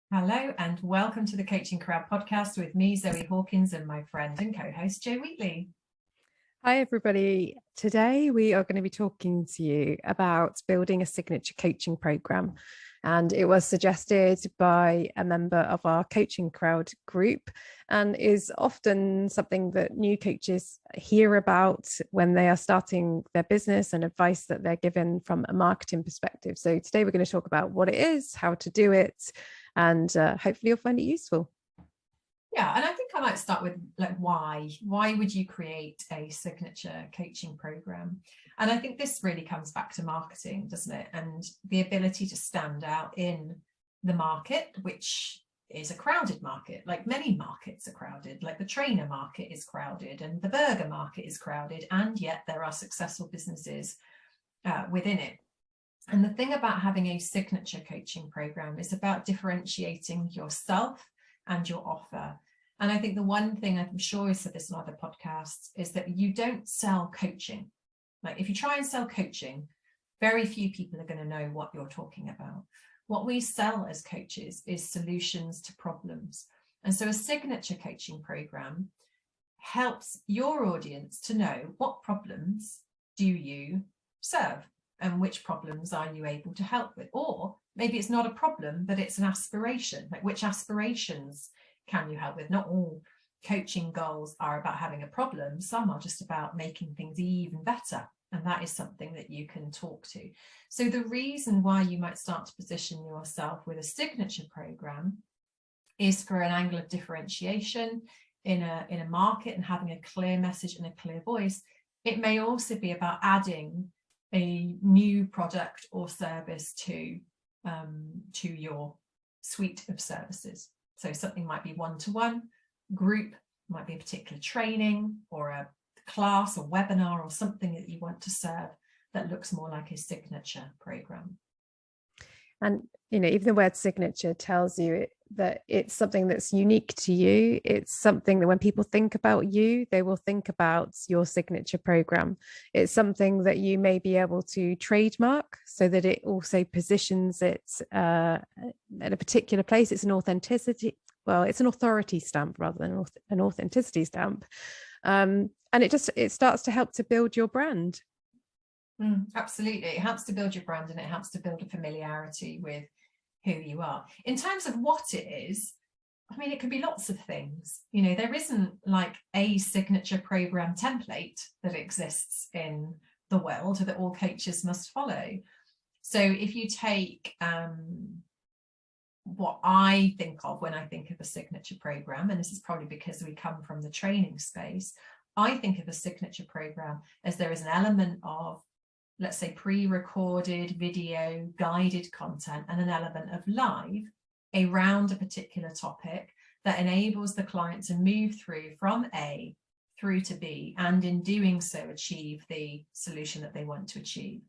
Hello and welcome to the Coaching Crowd podcast with me, Zoe Hawkins, and my friend and co-host Jo Wheatley. Hi, everybody. Today we are going to be talking to you about building a signature coaching program. And it was suggested by a member of our Coaching Crowd group and is often something that new coaches hear about when they are starting their business and advice that they're given from a marketing perspective. So today we're going to talk about what it is, how to do it, and hopefully you'll find it useful. Yeah, and I think I might start with why would you create a signature coaching program? And I think this really comes back to marketing, doesn't it? And the ability to stand out in the market, which is a crowded market. Like many markets are crowded, like the trainer market is crowded and the burger market is crowded, and yet there are successful businesses within it. And the thing about having a signature coaching program is about differentiating yourself and your offer. And I think the one thing I'm sure is said this in other podcasts is that you don't sell coaching. Like if you try and sell coaching, very few people are going to know what you're talking about. What we sell as coaches is solutions to problems. And so a signature coaching program helps your audience to know what problems do you serve and which problems are you able to help with. Or maybe it's not a problem, but it's an aspiration. Like which aspirations can you help with? Not all coaching goals are about having a problem. Some are just about making things even better. And that is something that you can talk to. So the reason why you might start to position yourself with a signature program is for an angle of differentiation in a market and having a clear message and a clear voice. It may also be about adding a new product or service to your suite of services. So something might be one-to-one, group, might be a particular training or a class or webinar or something that you want to serve that looks more like a signature program. And, even the word signature tells you that it's something that's unique to you. It's something that when people think about you, they will think about your signature program. It's something that you may be able to trademark so that it also positions it at a particular place. It's an authenticity. Well, it's an authority stamp rather than an authenticity stamp. And it starts to help to build your brand. Absolutely. It helps to build your brand and it helps to build a familiarity with who you are. In terms of what it is, I mean, it could be lots of things. There isn't like a signature program template that exists in the world that all coaches must follow. So if you take what I think of when I think of a signature program, and this is probably because we come from the training space, I think of a signature program as there is an element of, let's say, pre-recorded video guided content and an element of live around a particular topic that enables the client to move through from A through to B, and in doing so achieve the solution that they want to achieve.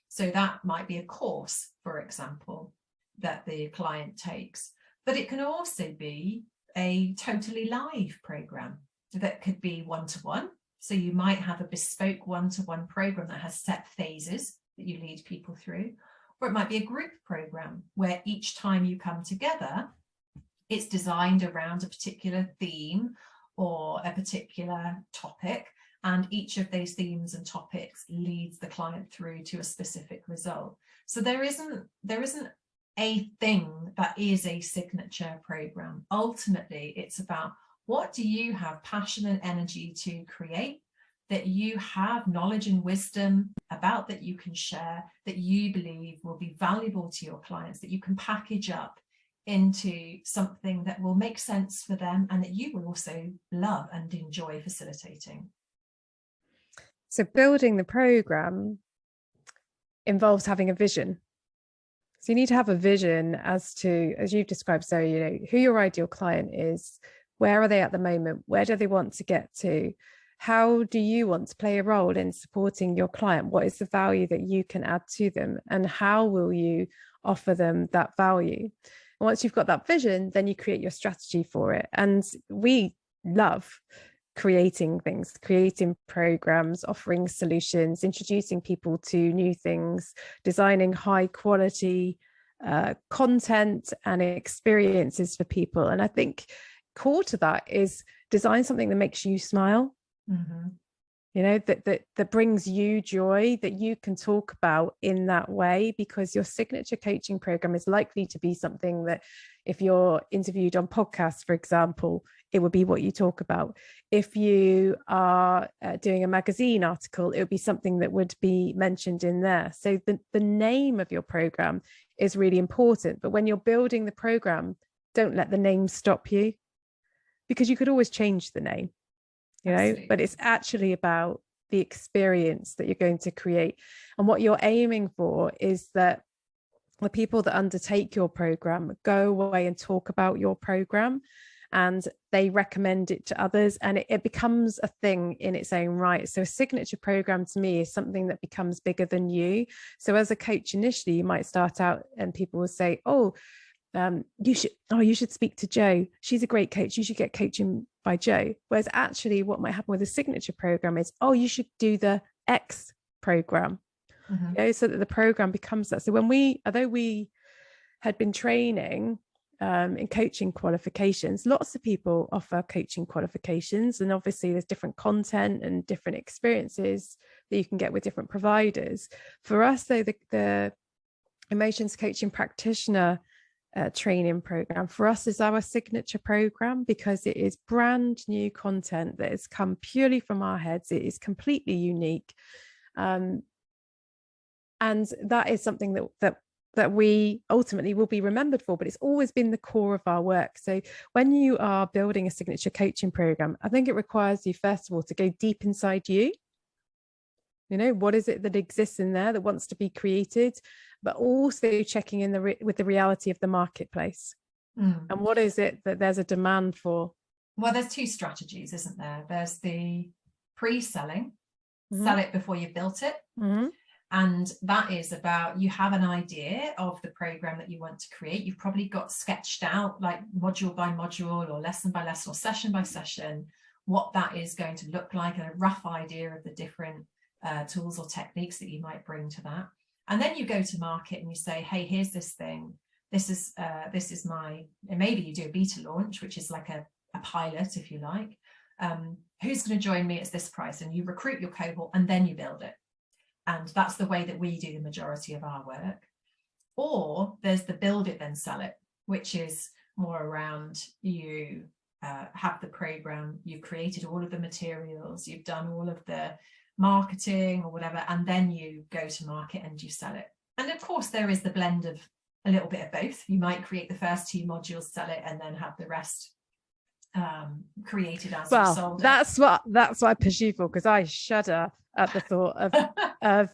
So that might be a course, for example, that the client takes, but it can also be a totally live program that could be one-to-one. So you might have a bespoke one-to-one program that has set phases that you lead people through, or it might be a group program where each time you come together, it's designed around a particular theme or a particular topic, and each of those themes and topics leads the client through to a specific result. So there isn't a thing that is a signature program. Ultimately, it's about what do you have passion and energy to create, that you have knowledge and wisdom about, that you can share, that you believe will be valuable to your clients, that you can package up into something that will make sense for them and that you will also love and enjoy facilitating. So building the program involves having a vision. So you need to have a vision as to, as you've described, so who your ideal client is, where are they at the moment, where do they want to get to, how do you want to play a role in supporting your client, what is the value that you can add to them, and how will you offer them that value. And once you've got that vision, then you create your strategy for it. And we love creating things, creating programs, offering solutions, introducing people to new things, designing high quality content and experiences for people. And I think core to that is design something that makes you smile. Mm-hmm. You know, that brings you joy, that you can talk about in that way, because your signature coaching program is likely to be something that if you're interviewed on podcasts, for example, it would be what you talk about. If you are doing a magazine article, it would be something that would be mentioned in there. So the name of your program is really important. But when you're building the program, don't let the name stop you, because you could always change the name. You know, absolutely. But it's actually about the experience that you're going to create. And what you're aiming for is that the people that undertake your program go away and talk about your program, and they recommend it to others, and it becomes a thing in its own right. So a signature program to me is something that becomes bigger than you. So as a coach, initially you might start out and people will say, you should speak to Jo. She's a great coach. You should get coaching by Jo. Whereas actually what might happen with a signature program is, you should do the X program. Mm-hmm. You know, so that the program becomes that. So although we had been training in coaching qualifications, lots of people offer coaching qualifications, and obviously there's different content and different experiences that you can get with different providers. For us though, the emotions coaching practitioner training program for us is our signature program, because it is brand new content that has come purely from our heads. It is completely unique, and that is something that we ultimately will be remembered for, but it's always been the core of our work. So when you are building a signature coaching program, I think it requires you first of all to go deep inside you. You know, what is it that exists in there that wants to be created, but also checking in with the reality of the marketplace. And what is it that there's a demand for? Well, there's two strategies, isn't there? There's the pre-selling, sell it before you've built it. Mm-hmm. And that is about, you have an idea of the program that you want to create. You've probably got sketched out, like module by module or lesson by lesson or session by session, what that is going to look like, and a rough idea of the different tools or techniques that you might bring to that. And then you go to market and you say, hey, here's this thing. This is my, and maybe you do a beta launch, which is like a pilot, if you like. Who's going to join me at this price? And you recruit your cohort and then you build it. And that's the way that we do the majority of our work. Or there's the build it, then sell it, which is more around you have the program, you've created all of the materials, you've done all of the marketing or whatever, and then you go to market and you sell it. And of course there is the blend of a little bit of both. You might create the first two modules, sell it, and then have the rest created as you sold it. That's what I pursue for, because I shudder at the thought of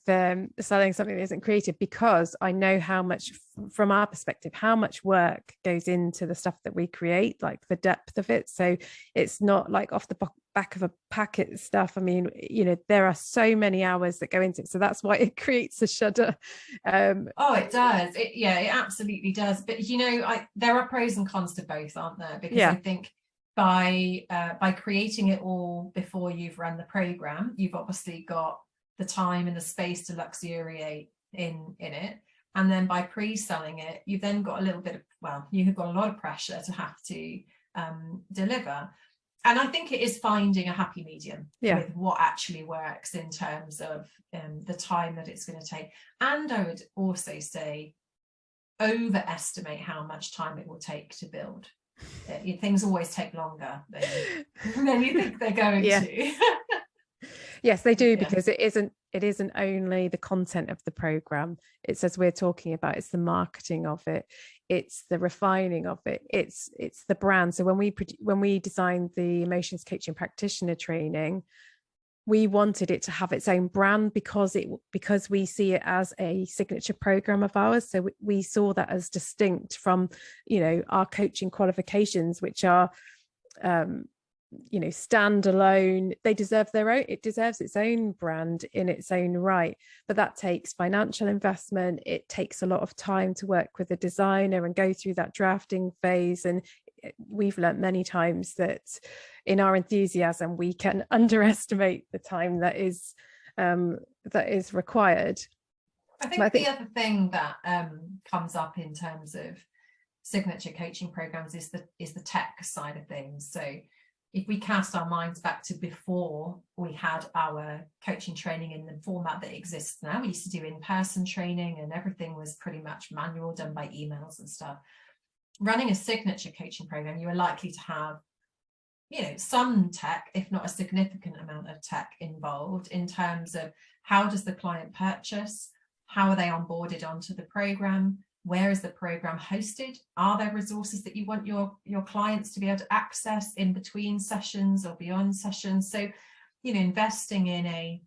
selling something that isn't created, because I know how much, from our perspective, how much work goes into the stuff that we create, like the depth of it. So it's not like off the back of a packet stuff. I mean, you know, there are so many hours that go into it, so that's why it creates a shudder. It does. It absolutely does. But you know, there are pros and cons to both, aren't there? Because I think by creating it all before you've run the program, you've obviously got the time and the space to luxuriate in it. And then by pre-selling it, you've then got a little bit of, you've got a lot of pressure to have to deliver. And I think it is finding a happy medium with what actually works in terms of the time that it's going to take. And I would also say, overestimate how much time it will take to build. Things always take longer than you think they're going to. Yes, they do, because it isn't only the content of the program. It's, as we're talking about, it's the marketing of it, it's the refining of it, it's the brand. So when we designed the emotions coaching practitioner training, we wanted it to have its own brand, because we see it as a signature program of ours. So we saw that as distinct from, you know, our coaching qualifications, which are, you know, standalone. It deserves its own brand in its own right. But that takes financial investment. It takes a lot of time to work with a designer and go through that drafting phase. And we've learned many times that in our enthusiasm we can underestimate the time that is required. I think the other thing that comes up in terms of signature coaching programs is the tech side of things. So if we cast our minds back to before we had our coaching training in the format that exists now, we used to do in-person training and everything was pretty much manual, done by emails and stuff. Running a signature coaching program, you are likely to have, you know, some tech, if not a significant amount of tech involved in terms of how does the client purchase, how are they onboarded onto the program, where is the program hosted, are there resources that you want your clients to be able to access in between sessions or beyond sessions. So, you know, investing in a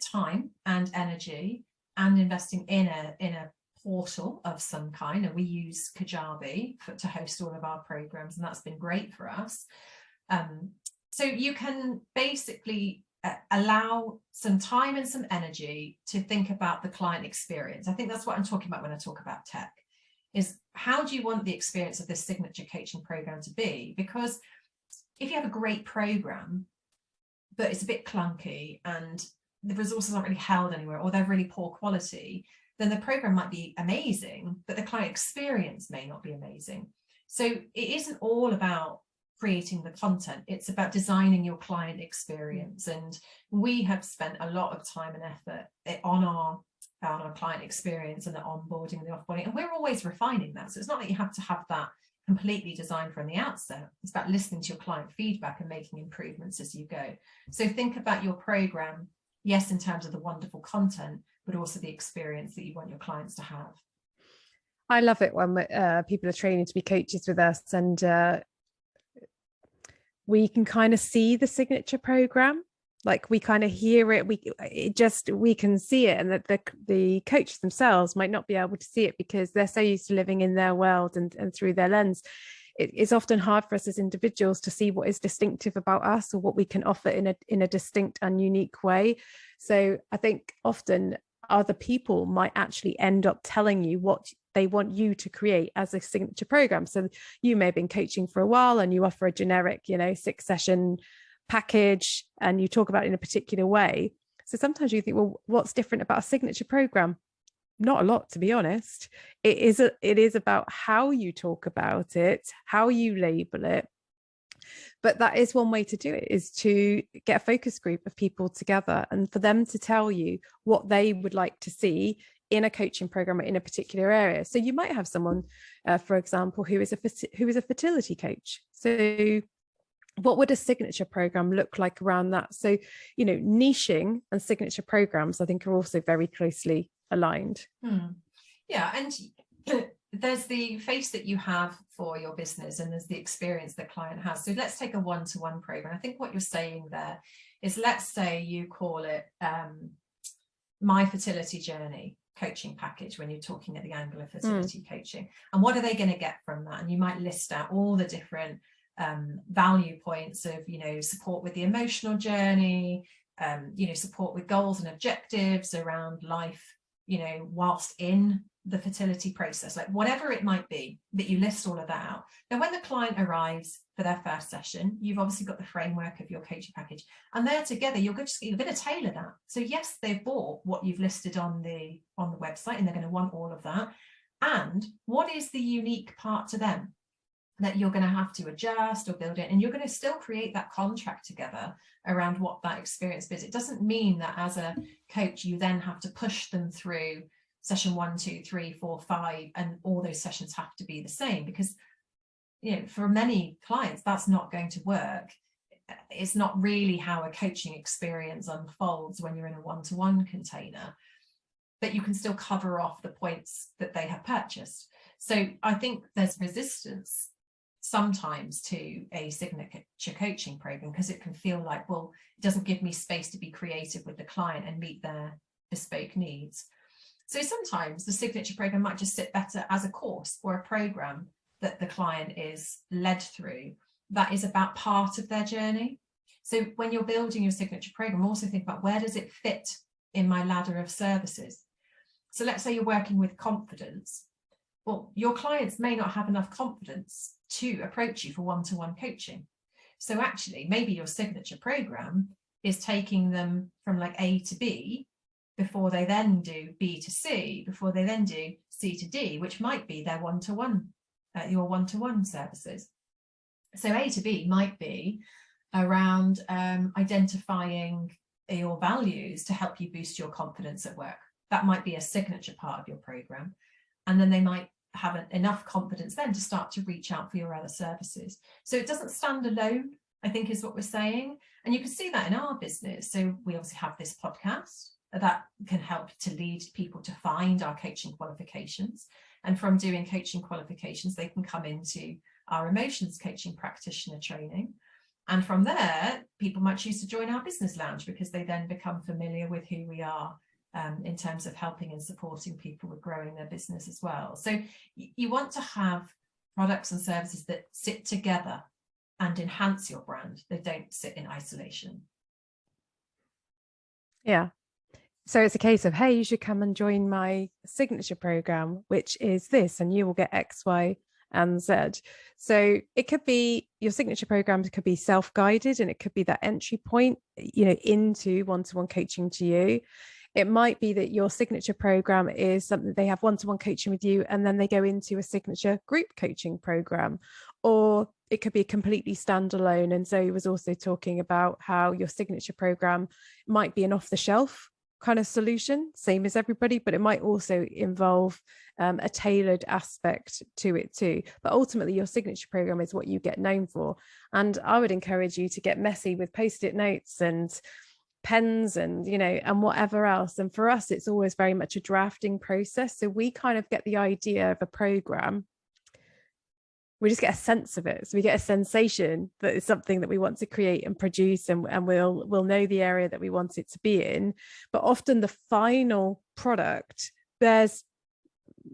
time and energy, and investing in a portal of some kind, and we use Kajabi to host all of our programs, and that's been great for us. So you can basically allow some time and some energy to think about the client experience. I think that's what I'm talking about when I talk about tech, is how do you want the experience of this signature coaching program to be? Because if you have a great program, but it's a bit clunky and the resources aren't really held anywhere, or they're really poor quality, then the program might be amazing, but the client experience may not be amazing. So it isn't all about creating the content, it's about designing your client experience. And we have spent a lot of time and effort on our client experience and the onboarding and the offboarding, and we're always refining that. So it's not that you have to have that completely designed from the outset. It's about listening to your client feedback and making improvements as you go. So think about your program, yes, in terms of the wonderful content, but also the experience that you want your clients to have. I love it when people are training to be coaches with us, and we can kind of see the signature program, like we kind of hear it, we can see it, and that the coaches themselves might not be able to see it because they're so used to living in their world and through their lens. It's often hard for us as individuals to see what is distinctive about us or what we can offer in a distinct and unique way. So I think often other people might actually end up telling you what they want you to create as a signature program. So you may have been coaching for a while and you offer a generic, 6-session package and you talk about it in a particular way. So sometimes you think, well, what's different about a signature program? Not a lot, to be honest. It is about how you talk about it, how you label it. But that is one way to do it, is to get a focus group of people together and for them to tell you what they would like to see in a coaching program or in a particular area. So you might have someone, for example, who is a fertility coach. So what would a signature program look like around that? So, niching and signature programs, I think, are also very closely aligned. Yeah, and there's the face that you have for your business and there's the experience the client has. So let's take a one-to-one program. I think what you're saying there is, let's say you call it My Fertility Journey coaching package when you're talking at the angle of fertility coaching. And what are they going to get from that? And you might list out all the different value points of, support with the emotional journey, support with goals and objectives around life, whilst in the fertility process, like whatever it might be, that you list all of that out. Now, when the client arrives for their first session, you've obviously got the framework of your coaching package, and they're together, you're going to tailor that. So yes, they've bought what you've listed on the website, and they're going to want all of that. And what is the unique part to them that you're going to have to adjust or build it, and you're going to still create that contract together around what that experience is. It doesn't mean that as a coach you then have to push them through session 1, 2, 3, 4, 5, and all those sessions have to be the same, because for many clients that's not going to work. It's not really how a coaching experience unfolds when you're in a one-to-one container, but you can still cover off the points that they have purchased. So I think there's resistance sometimes to a signature coaching program because it can feel like, well, it doesn't give me space to be creative with the client and meet their bespoke needs. So sometimes the signature program might just sit better as a course or a program that the client is led through that is about part of their journey. So when you're building your signature program, also think about, where does it fit in my ladder of services? So let's say you're working with confidence. Well, your clients may not have enough confidence to approach you for one-to-one coaching. So actually, maybe your signature program is taking them from like A to B before they then do B to C, before they then do C to D, which might be their one-to-one, your one-to-one services. So A to B might be around identifying your values to help you boost your confidence at work. That might be a signature part of your program. And then they might have enough confidence then to start to reach out for your other services. So it doesn't stand alone, I think, is what we're saying. And you can see that in our business. So we obviously have this podcast that can help to lead people to find our coaching qualifications. And from doing coaching qualifications, they can come into our emotions coaching practitioner training. And from there, people might choose to join our business lounge because they then become familiar with who we are in terms of helping and supporting people with growing their business as well. So you want to have products and services that sit together and enhance your brand. They don't sit in isolation. Yeah. So it's a case of, hey, you should come and join my signature program, which is this, and you will get X, Y, and Z. So it could be, your signature programs could be self-guided, and it could be that entry point, into one-to-one coaching to you. It might be that your signature program is something they have one-to-one coaching with you, and then they go into a signature group coaching program, or it could be completely standalone. And Zoe was also talking about how your signature program might be an off-the-shelf kind of solution, same as everybody, but it might also involve a tailored aspect to it too. But ultimately, your signature program is what you get known for. And I would encourage you to get messy with post-it notes and pens and and whatever else. And for us, it's always very much a drafting process. So we kind of get the idea of a program, we just get a sense of it. So we get a sensation that it's something that we want to create and produce, and we'll know the area that we want it to be in. But often the final product, there's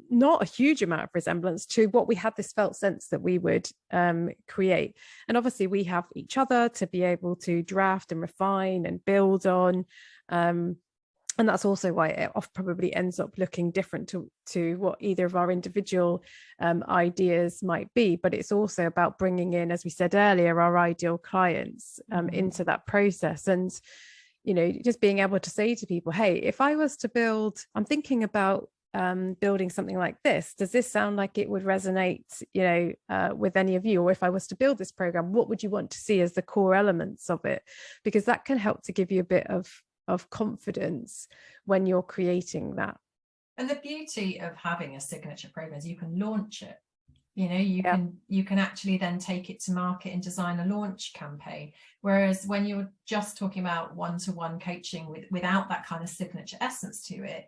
not a huge amount of resemblance to what we had this felt sense that we would create. And obviously we have each other to be able to draft and refine and build on. And that's also why it probably ends up looking different to what either of our individual ideas might be. But it's also about bringing in, as we said earlier, our ideal clients into that process. And, just being able to say to people, hey, if I was to build, I'm thinking about building something like this, does this sound like it would resonate, with any of you? Or if I was to build this program, what would you want to see as the core elements of it? Because that can help to give you a bit of confidence when you're creating that. And the beauty of having a signature program is you can launch it. You can actually then take it to market and design a launch campaign. Whereas when you're just talking about one-to-one coaching without that kind of signature essence to it,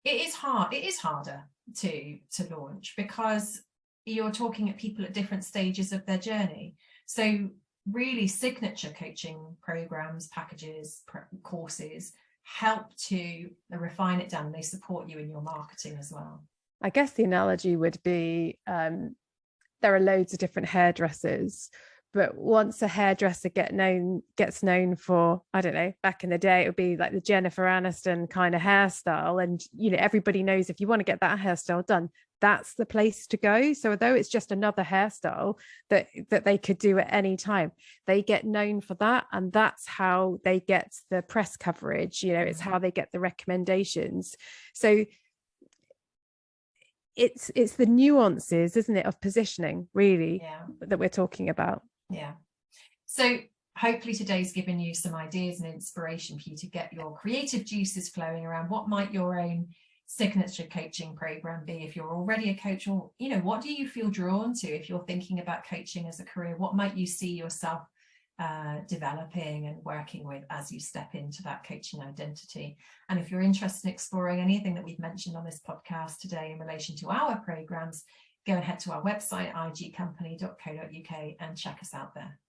it is harder to launch, because you're talking at people at different stages of their journey. So really, signature coaching programs, packages, courses help to refine it down, and they support you in your marketing as well. I guess the analogy would be there are loads of different hairdressers, but once a hairdresser gets known for, I don't know, back in the day, it would be like the Jennifer Aniston kind of hairstyle. And, everybody knows if you want to get that hairstyle done, that's the place to go. So although it's just another hairstyle that they could do at any time, they get known for that. And that's how they get the press coverage, it's how they get the recommendations. So it's the nuances, isn't it, of positioning, really, that we're talking about. Yeah. So hopefully today's given you some ideas and inspiration for you to get your creative juices flowing around what might your own signature coaching program be if you're already a coach, or what do you feel drawn to if you're thinking about coaching as a career? What might you see yourself developing and working with as you step into that coaching identity? And if you're interested in exploring anything that we've mentioned on this podcast today in relation to our programs, go and head to our website, igcompany.co.uk, and check us out there.